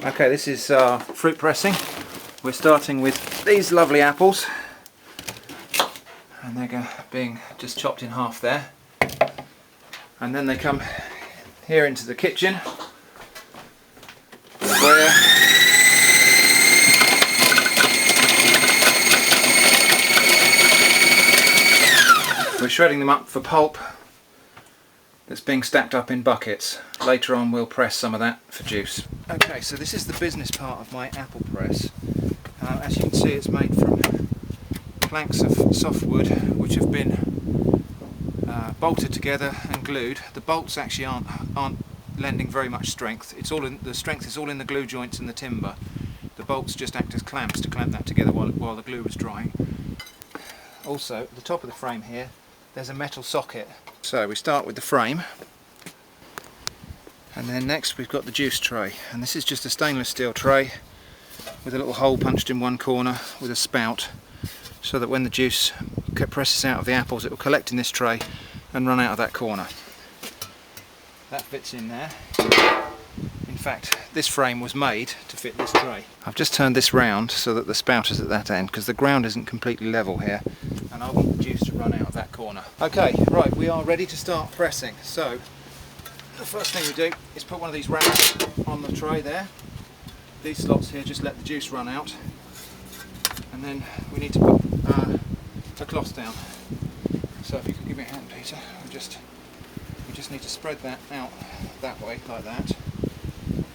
Okay, this is fruit pressing. We're starting with these lovely apples, and they're being just chopped in half there, and then they come here into the kitchen where we're shredding them up for pulp that's being stacked up in buckets. Later on we'll press some of that for juice. Okay, so this is the business part of my apple press. As you can see, it's made from planks of softwood which have been bolted together and glued. The bolts actually aren't lending very much strength. It's all in, the strength is all in the glue joints and the timber. The bolts just act as clamps to clamp that together while the glue is drying. Also, at the top of the frame here, there's a metal socket. So we start with the frame, and then next we've got the juice tray, and this is just a stainless steel tray with a little hole punched in one corner with a spout, so that when the juice presses out of the apples it will collect in this tray and run out of that corner. That fits in there. In fact, this frame was made to fit this tray. I've just turned this round so that the spout is at that end, because the ground isn't completely level here, and I want the juice to run out of that corner. Okay, right, we are ready to start pressing. So the first thing we do is put one of these wraps on the tray there. These slots here just let the juice run out, and then we need to put a cloth down. So if you could give me a hand, Peter, we just need to spread that out that way, like that.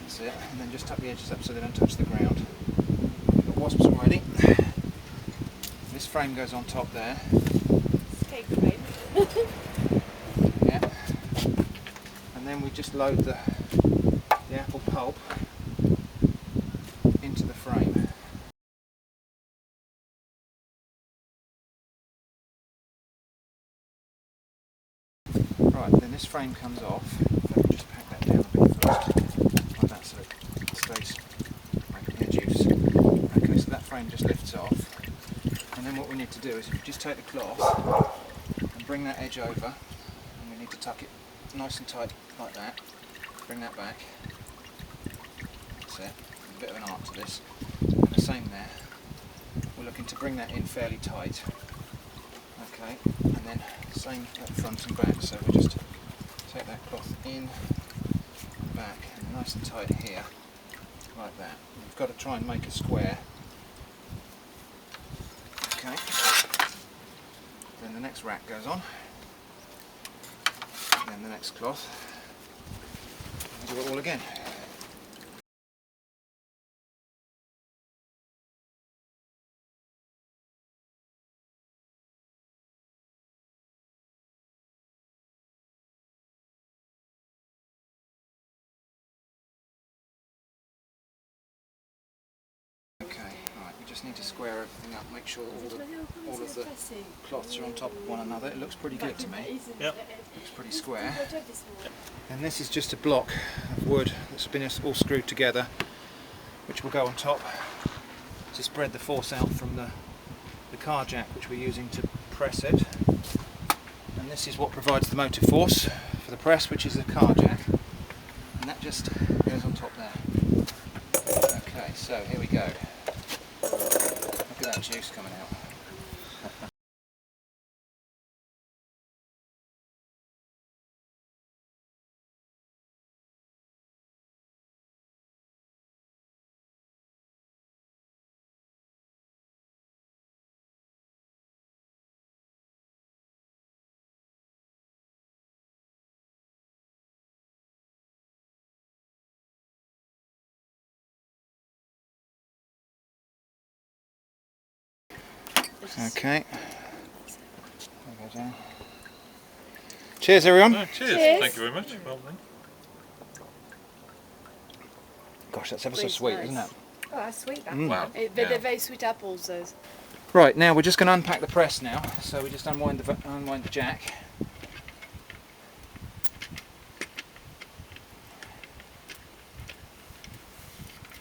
That's it, and then just tuck the edges up so they don't touch the ground. We've got wasps already. This frame goes on top there. Cake frame. Yeah. And then we just load the apple pulp into the frame. Right, then this frame comes off. If I can just pack that down a bit first, like that, so it stays making the juice. Okay, so that frame just lifts off, and then what we need to do is just take the cloth and bring that edge over, and we need to tuck it nice and tight like that. Bring that back. That's it. There's a bit of an arc to this. And the same there. We're looking to bring that in fairly tight. Okay, and then same at front and back. So we just take that cloth in and back, and nice and tight here, like that. We've got to try and make a square. Okay. Then the next rack goes on. And then the next cloth. And do it all again. Just need to square everything up, make sure all of the cloths are on top of one another. It looks pretty good to me. Yep. Looks pretty square. And this is just a block of wood that's been all screwed together, which will go on top to spread the force out from the car jack which we're using to press it. And this is what provides the motive force for the press, which is the car jack. And that just goes on top there. Okay, so here we go. Look at that juice coming out. Okay. There we go. Cheers, everyone. Oh, cheers. Cheers. Thank you very much. Well done. Gosh, that's ever so Really sweet, nice. isn't it? Oh, that's sweet. That. Wow. They're very sweet apples, those. Right, now we're just going to unpack the press now. So we just unwind the jack.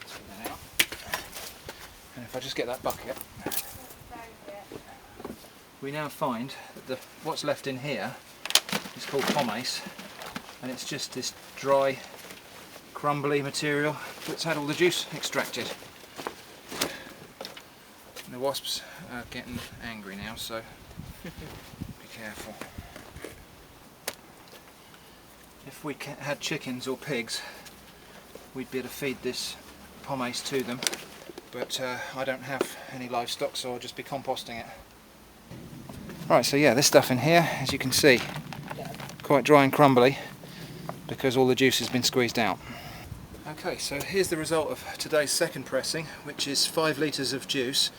Take that out. And if I just get that bucket, we now find that what's left in here is called pomace, and it's just this dry crumbly material that's had all the juice extracted. And the wasps are getting angry now, so be careful. If we had chickens or pigs, we'd be able to feed this pomace to them, but I don't have any livestock, so I'll just be composting it. Right, so yeah, this stuff in here, as you can see, quite dry and crumbly because all the juice has been squeezed out. Okay, so here's the result of today's second pressing, which is 5 litres of juice.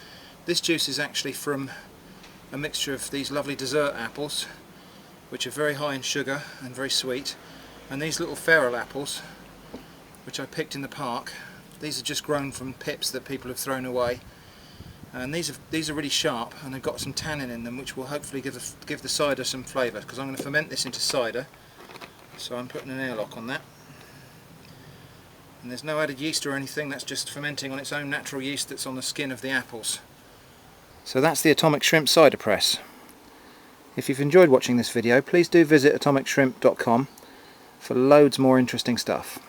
This juice is actually from a mixture of these lovely dessert apples, which are very high in sugar and very sweet, and these little feral apples, which I picked in the park. These are just grown from pips that people have thrown away, and these are really sharp, and they've got some tannin in them, which will hopefully give the cider some flavour, because I'm going to ferment this into cider. So I'm putting an airlock on that, and there's no added yeast or anything, that's just fermenting on its own natural yeast that's on the skin of the apples. So that's the Atomic Shrimp cider press. If you've enjoyed watching this video, please do visit atomicshrimp.com for loads more interesting stuff.